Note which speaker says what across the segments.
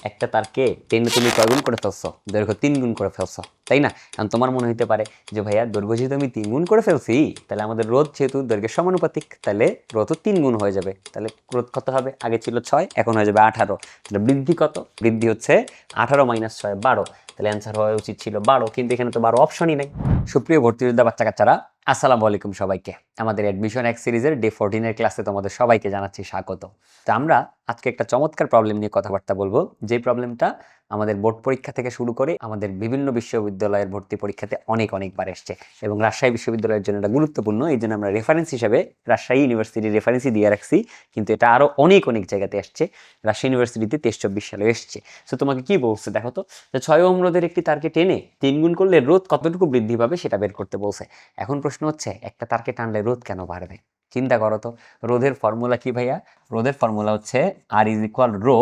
Speaker 1: একটা তারকে টেনে তুমি কয় গুণ করে ফেলছো? দৈর্ঘ্য 3 গুণ করে ফেলছো, তাই না? এখন তোমার মনে হতে পারে যে ভাইয়া দৈর্ঘ্য যেহেতু আমি 3 গুণ করে ফেলছি, তাহলে আমাদের রোধ যেহেতু দৈর্ঘ্যের সমানুপাতিক, তাহলে রোধও 3 গুণ হয়ে যাবে। তাহলে রোধ কত হবে? আগে ছিল 6, এখন হয়ে যাবে 18। তাহলে বৃদ্ধি কত? বৃদ্ধি হচ্ছে 18 - 6 12। তাহলে অ্যান্সার হওয়া উচিত ছিল 12, কিন্তু এখানে তো 12 অপশনই নাই। সুপ্রিয় ভর্তি যোদ্ধা বাচ্চা কাচ্চারা, আসসালামু আলাইকুম সবাইকে। আমাদের অ্যাডমিশন এক সিরিজের ডে 14 এর ক্লাসে তোমাদের সবাইকে জানাচ্ছি স্বাগত। তো আমরা আজকে একটা চমৎকার প্রবলেম নিয়ে কথাবার্তা বলবো, যে প্রবলেমটা আমাদের বোর্ড পরীক্ষা থেকে শুরু করে আমাদের বিভিন্ন বিশ্ববিদ্যালয়ের ভর্তি পরীক্ষাতে অনেকবার এসছে, এবং রাজশাহী বিশ্ববিদ্যালয়ের জন্য এটা গুরুত্বপূর্ণ। এই জন্য আমরা রেফারেন্স হিসেবে রাজশাহী ইউনিভার্সিটির রেফারেন্সই দিয়ে রাখছি, কিন্তু এটা আরও অনেক জায়গাতে আসছে। রাজশাহী ইউনিভার্সিটিতে 23-24 সালে এসছে। সো তোমাকে কি বলছে দেখো তো, যে 6 ওহম রোধের একটি তারকে টেনে 3 গুণ করলে রোধ কতটুকু বৃদ্ধি পাবে সেটা বের করতে বলছে। এখন প্রশ্ন হচ্ছে, একটা তারকে টানলে রোধ কেন বাড়বে? চিন্তা করো তো, রোধের ফর্মুলা কি ভাইয়া? রোধের ফর্মুলা হচ্ছে R = রো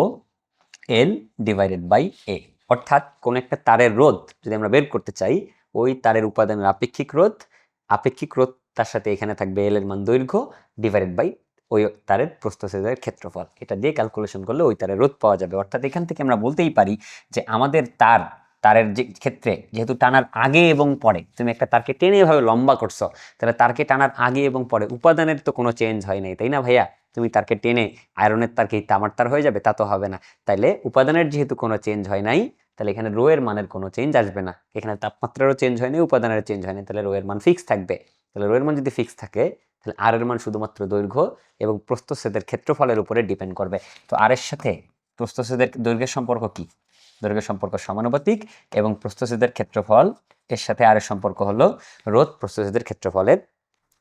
Speaker 1: L / A। অর্থাৎ কোন একটা তারের রোধ যদি আমরা বের করতে চাই, ওই তারের উপাদানের আপেক্ষিক রোধ তার সাথে এখানে থাকবে L এর মান দৈর্ঘ্য ডিভাইডেড বাই ওই তারের প্রস্থচ্ছেদের ক্ষেত্রফল। এটা দিয়ে ক্যালকুলেশন করলে ওই তারের রোধ পাওয়া যাবে। অর্থাৎ এখান থেকে আমরা বলতেই পারি যে আমাদের তারের যে ক্ষেত্রে, যেহেতু টানার আগে এবং পরে, তুমি একটা তারকে টেনে এভাবে লম্বা করছো, তাহলে তারকে টানার আগে এবং পরে উপাদানের তো কোনো চেঞ্জ হয় নাই, তাই না ভাইয়া? তুমি তারকে টেনে আয়রনের তার কি তামার তার হয়ে যাবে? তা তো হবে না। তাইলে উপাদানের যেহেতু কোনো চেঞ্জ হয় নাই, তাহলে এখানে রো এর মানের কোনো চেঞ্জ আসবে না। এখানে তাপমাত্রারও চেঞ্জ হয়নি, উপাদানের চেঞ্জ হয়নি, তাহলে রো এর মান ফিক্স থাকবে। তাহলে রো এর মান যদি ফিক্স থাকে, তাহলে আর এর মান শুধুমাত্র দৈর্ঘ্য এবং প্রস্থচ্ছেদের ক্ষেত্রফলের উপরে ডিপেন্ড করবে। তো আর এর সাথে প্রস্থচ্ছেদের দৈর্ঘ্যের সম্পর্ক কি? দৈর্ঘ্যের সম্পর্ক সমানুপাতিক, এবং প্রস্থচ্ছেদের ক্ষেত্রফল এর সাথে আর এর সম্পর্ক হলো রোধ প্রস্থচ্ছেদের ক্ষেত্রফলের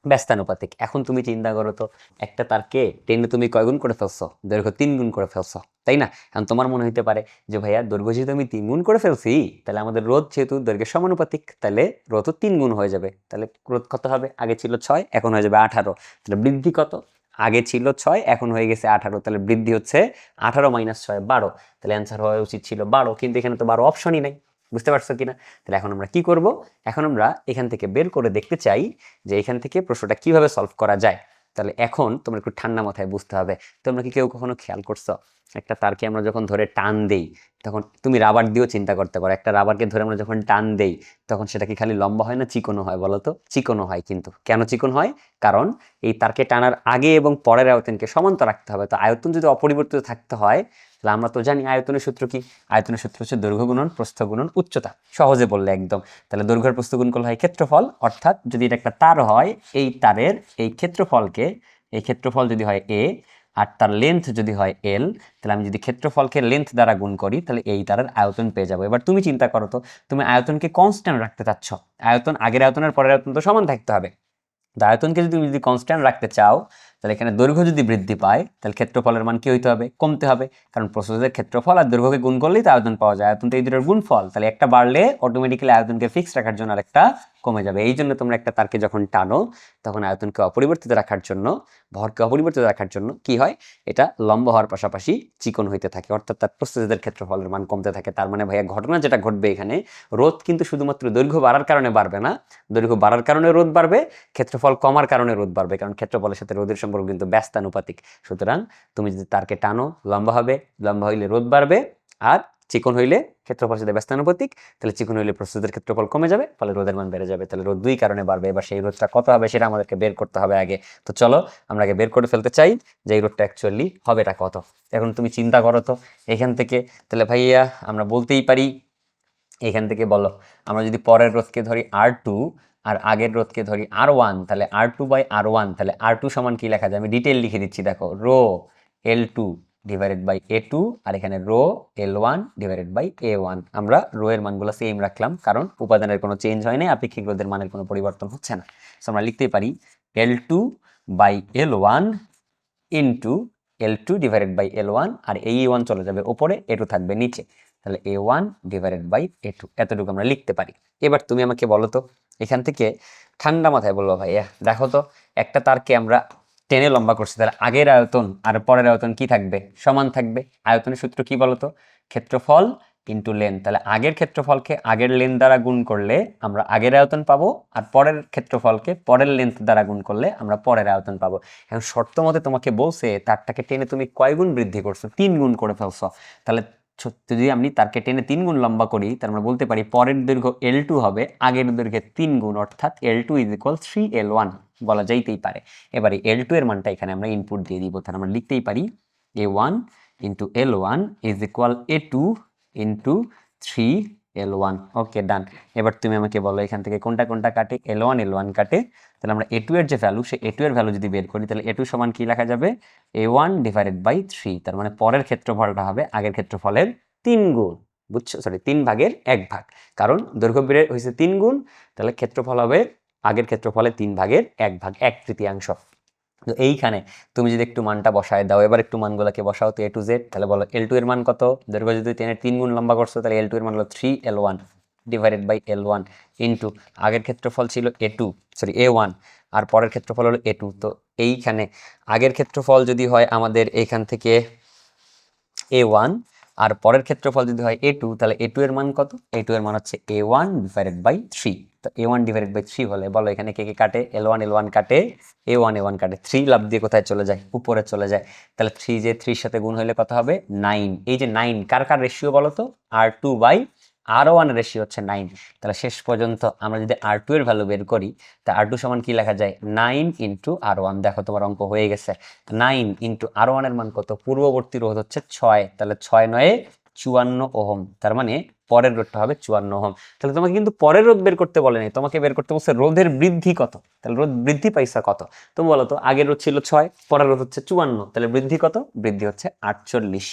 Speaker 1: ব্যস্তানুপাতিক। এখন তুমি চিন্তা করো তো, একটা তারকে টেনে তুমি কয় গুণ করে ফেলছো? দৈর্ঘ্য 3 গুণ করে ফেলছো, তাই না? এখন তোমার মনে হতে পারে যে ভাইয়া দৈর্ঘ্য যেহেতু আমি 3 গুণ করে ফেলছি, তাহলে আমাদের রোধ যেহেতু দৈর্ঘ্যের সমানুপাতিক, তাহলে রোধও 3 গুণ হয়ে যাবে। তাহলে রোধ কত হবে? আগে ছিল 6, এখন হয়ে যাবে 18। তাহলে বৃদ্ধি কত? আগে ছিল 6, এখন হয়ে গেছে 18। তাহলে বৃদ্ধি হচ্ছে 18 - 6 12। তাহলে অ্যান্সার হওয়া উচিত ছিল 12, কিন্তু এখানে তো 12 অপশনই নাই। বুঝতে পারছো কিনা? তাহলে এখন আমরা কি করব? এখন আমরা এখান থেকে বের করে দেখতে চাই যে এখান থেকে প্রশ্নটা কিভাবে সলভ করা যায়। তাহলে এখন তোমরা একটু ঠান্ডা মাথায় বুঝতে হবে। তোমরা কি কেউ কখনো খেয়াল করছো, একটা তারকে আমরা যখন ধরে টান দেই, তখন তুমি রাবার দিয়েও চিন্তা করতে পারো, একটা রাবারকে ধরে আমরা যখন টান দেই, তখন সেটা কি খালি লম্বা হয় না চিকনও হয়? বলো তো। চিকনও হয়, কিন্তু কেন চিকন হয়? কারণ এই তারকে টানার আগে এবং পরের আয়তনকে সমান্তর রাখতে হবে। তো আয়তন যদি অপরিবর্তিত থাকতে হয়, তাহলে আমরা তো জানি আয়তনের সূত্র কি? আয়তনের সূত্র হচ্ছে দৈর্ঘ্য গুণন প্রস্থ গুণন উচ্চতা। সহজে বললে একদম। তাহলে দৈর্ঘ্যের প্রস্থ গুণ করলে হয় ক্ষেত্রফল। অর্থাৎ যদি এটা একটা তার হয়, এই তারের এই ক্ষেত্রফল যদি হয় a, আর তার লেন্থ যদি হয় l, তাহলে আমি যদি ক্ষেত্রফলকে লেন্থ দ্বারা গুণ করি, তাহলে এই তারের আয়তন পেয়ে যাবো। এবার তুমি চিন্তা করো তো, তুমি আয়তনকে কনস্ট্যান্ট রাখতে চাচ্ছ। আয়তন আগের আয়তনের পরের আয়তন তো সমান থাকতে হবে। আয়তনকে যদি কনস্ট্যান্ট রাখতে চাও, তাহলে এখানে দৈর্ঘ্য যদি বৃদ্ধি পায়, তাহলে ক্ষেত্রফলের মান কি হইতে হবে? কমতে হবে। কারণ প্রস্থচ্ছেদের ক্ষেত্রফল আর দৈর্ঘ্যকে গুণ করলেই তো আয়তন পাওয়া যায়। আয়তন তো এই দুটোর গুণফল। তাহলে একটা বাড়লে অটোমেটিক্যালি আয়তনকে ফিক্স রাখার জন্য আরেকটা কমে যাবে। এই জন্য তোমরা একটা তারকে যখন টানো, তখন আয়তনকে অপরিবর্তিত রাখার জন্য, ভরকে অপরিবর্তিত রাখার জন্য কি হয়? এটা লম্বা হওয়ার পাশাপাশি চিকন হইতে থাকে, অর্থাৎ তার প্রস্থচ্ছেদের ক্ষেত্রফলের মান কমতে থাকে। তার মানে ভাইয়া ঘটনা যেটা ঘটবে এখানে, রোধ কিন্তু শুধুমাত্র দৈর্ঘ্য বাড়ার কারণে বাড়বে না। দৈর্ঘ্য বাড়ার কারণে রোধ বাড়বে, ক্ষেত্রফল কমার কারণে রোধ বাড়বে, কারণ ক্ষেত্রফলের সাথে রোধের সম্পর্ক কিন্তু ব্যস্তানুপাতিক। সুতরাং তুমি যদি তারকে টানো, লম্বা হবে, লম্বা হইলে রোধ বাড়বে, আর চিকন হইলে ক্ষেত্রফলের সাথে ব্যস্তানুপাতিক, তাহলে চিকন হইলে প্রস্থচ্ছেদের ক্ষেত্রফল কমে যাবে, ফলে রোধের মান বেড়ে যাবে। তাহলে রোধ দুই কারণে বাড়বে। এবার সেই রোধটা কত হবে সেটা আমাদেরকে বের করতে হবে আগে। তো চলো আমরা আগে বের করে ফেলতে চাই যে এই রোধটা অ্যাকচুয়ালি হবেটা কত। এখন তুমি চিন্তা করো তো এখান থেকে, তাহলে ভাইয়া আমরা বলতেই পারি, এখান থেকে বলো, আমরা যদি পরের রোধকে ধরি R2 আর আগের রোধকে ধরি R1, তাহলে R2/R1, তাহলে R2 সমান কি লেখা যায়? আমি ডিটেইল লিখে দিচ্ছি, দেখো, rho L2 divided by A2, আর এখানে rho L1 divided by A1। আমরা রো এর মানগুলো সেম রাখলাম, কারণ উপাদানের কোনো চেঞ্জ হয় না, আপেক্ষিক রোধের মানের কোনো পরিবর্তন হচ্ছে না। সো আমরা লিখতে পারি L2/L1 into L2 divided by L1, R A1 চলে যাবে ওপরে, A2 থাকবে নিচে। তাহলে A1 ডিভাইডেড বাই A2, এতটুকু আমরা লিখতে পারি। এবার তুমি আমাকে বলো তো, এখান থেকে ঠান্ডা মাথায় বলবো, ভাইয়া দেখো তো, একটা তারকে আমরা টেনে লম্বা করছি, তাহলে আগের আয়তন আর পরের আয়তন কি থাকবে? সমান থাকবে। আয়তনের সূত্র কি বলো তো? ক্ষেত্রফল ইন্টু লেন্থ। তাহলে আগের ক্ষেত্রফলকে আগের লেন্থ দ্বারা গুণ করলে আমরা আগের আয়তন পাবো, আর পরের ক্ষেত্রফলকে পরের লেন্থ দ্বারা গুণ করলে আমরা পরের আয়তন পাবো। এখন শর্ত মতে তোমাকে বলছে তারটাকে টেনে তুমি কয় গুণ বৃদ্ধি করছো? 3 গুণ করে ফেলছো। তাহলে যদি আমি তারকে টেনে 3 গুণ লম্বা করি, তার আমরা বলতে পারি পরের দৈর্ঘ্য L2 হবে আগের দৈর্ঘ্যের 3 গুণ, অর্থাৎ L2 = 3L1 বলা যাইতেই পারে। এবারে L2 এর মানটা এখানে আমরা ইনপুট দিয়ে দিব, তাহলে আমরা লিখতেই পারি A1 × L1 = A2 × 3L1। ওকে, ডান। এবার তুমি আমাকে বলো এখান থেকে কোনটা কোনটা কাটে? L1 কাটে, তাহলে আমরা A2 এর যে ভ্যালু, সেই A2 এর ভ্যালু যদি বের করি, তাহলে A2 সমান কি লেখা যাবে? A1/3। তার মানে পরের ক্ষেত্রফলটা হবে আগের ক্ষেত্রফলের 3 গুণ। বুঝছো? সরি, 3/1 কারণ দৈর্ঘ্য বেড়ে হয়েছে 3 গুণ, তাহলে ক্ষেত্রফল হবে আগের ক্ষেত্রফলের 3/1, 1/3। তো এইখানে তুমি যদি একটু মানটা বসায় দাও, এবার একটু মানগুলোকে বসাও তো A to Z। তাহলে বলো L2 এর মান কত? দৈর্ঘ্য যদি টেনে 3 গুণ লম্বা করছো, তাহলে L2 এর মান হলো 3L1/L1 ইন্টু আগের ক্ষেত্রফল ছিল A1 আর পরের ক্ষেত্রফল হলো A2। তো এইখানে আগের ক্ষেত্রফল যদি হয় আমাদের এখান থেকে A1 আর পরের ক্ষেত্রফল যদি হয় A2, তাহলে A2 এর মান কত? A2 এর মান হচ্ছে A1/3। তো A1/3 হলে বলো এখানে কে কে কাটে? L1 কাটে, A1 কাটে, 3 লাভ দিয়ে কোথায় চলে যায়? উপরে চলে যায়। তাহলে 3 যে 3 সাথে গুণ হলে কত হবে? 9। এই যে 9 কার কার রেশিও বলো তো? R2/R1 এর রেশিও হচ্ছে 9। তাহলে শেষ পর্যন্ত আমরা যদি R2 এর ভ্যালু বের করি, তা R2 সমান কি লেখা যায়? 9 × R1। দেখো তোমার অঙ্ক হয়ে গেছে। 9 × R1 এর মান কত? পূর্ববর্তী রোধ হচ্ছে 6, তাহলে 6×9 = 54 ওহম। তার মানে পরের রোধটা হবে 54 ওহম। তাহলে তোমাকে কিন্তু পরের রোধ বের করতে বলেনি, তোমাকে বের করতে বলছে রোধের বৃদ্ধি কত। তাহলে রোধ বৃদ্ধি পাইছা কত? তুমি বলো তো, আগের রোধ ছিল 6, পরের রোধ হচ্ছে 54, তাহলে বৃদ্ধি কত? বৃদ্ধি হচ্ছে 48।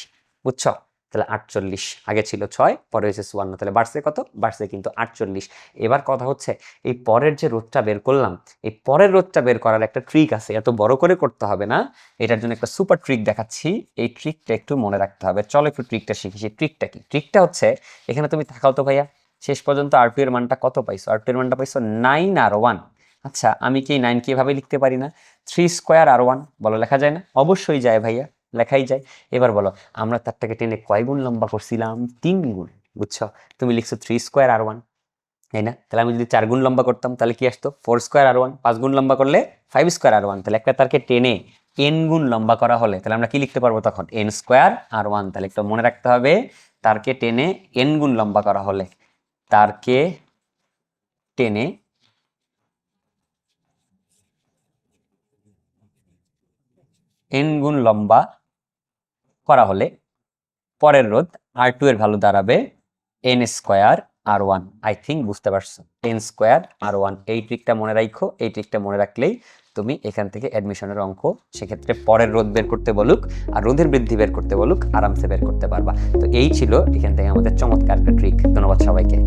Speaker 1: বুঝছো? তাহলে 48, আগে ছিল 6, পরে হয়েছে 54, তাহলে বাড়ছে কত? বাড়ছে কিন্তু 48। এবার কথা হচ্ছে এই পরের যে রোধটা বের করলাম, এই পরের রোধটা বের করার একটা ট্রিক আছে, এত বড় করে করতে হবে না, এটার জন্য একটা সুপার ট্রিক দেখাচ্ছি। এই ট্রিকটা একটু মনে রাখতে হবে। চলো একটু ট্রিকটা শিখি। সেই ট্রিকটা কি? ট্রিকটা হচ্ছে, এখানে তুমি তাকাও তো ভাইয়া, শেষ পর্যন্ত R2 এর মানটা কত পাইছো? R2 এর মানটা পাইছো 9R1। আচ্ছা, আমি কি 9 কে এভাবে লিখতে পারি না? 3² R1 বলো, লেখা যায় না? অবশ্যই যায় ভাইয়া, লেখাই যায়। এবার বলো, আমরা তারটাকে টেনে কয় গুণ লম্বা করছিলাম? 3 গুণ। বুঝছো? তুমি লিখছো 3² R1, তাই না? তাহলে আমি যদি 4 গুণ লম্বা করতাম, তাহলে কি আসতো? 4² R1। 5 গুণ লম্বা করলে 5² R1। তাহলে একটা তারকে টেনে n গুণ লম্বা করা হলে, তাহলে আমরা কি লিখতে পারবো তখন? n²R1। তাহলে একটু মনে রাখতে হবে, তারকে টেনে n গুণ লম্বা করা হলে, তারকে টেনে n গুণ লম্বা করা হলে পরের রোধ R2 এর ভ্যালু দাঁড়াবে n²R1। আই থিঙ্ক বুঝতে পারছো, n²R1। এই ট্রিকটা মনে রাখো। এই ট্রিকটা মনে রাখলেই তুমি এখান থেকে অ্যাডমিশনের অঙ্ক, সেক্ষেত্রে পরের রোধ বের করতে বলুক আর রোধের বৃদ্ধি বের করতে বলুক, আরামসে বের করতে পারবা। তো এই ছিল এখান থেকে আমাদের চমৎকার একটা ট্রিক। ধন্যবাদ সবাইকে।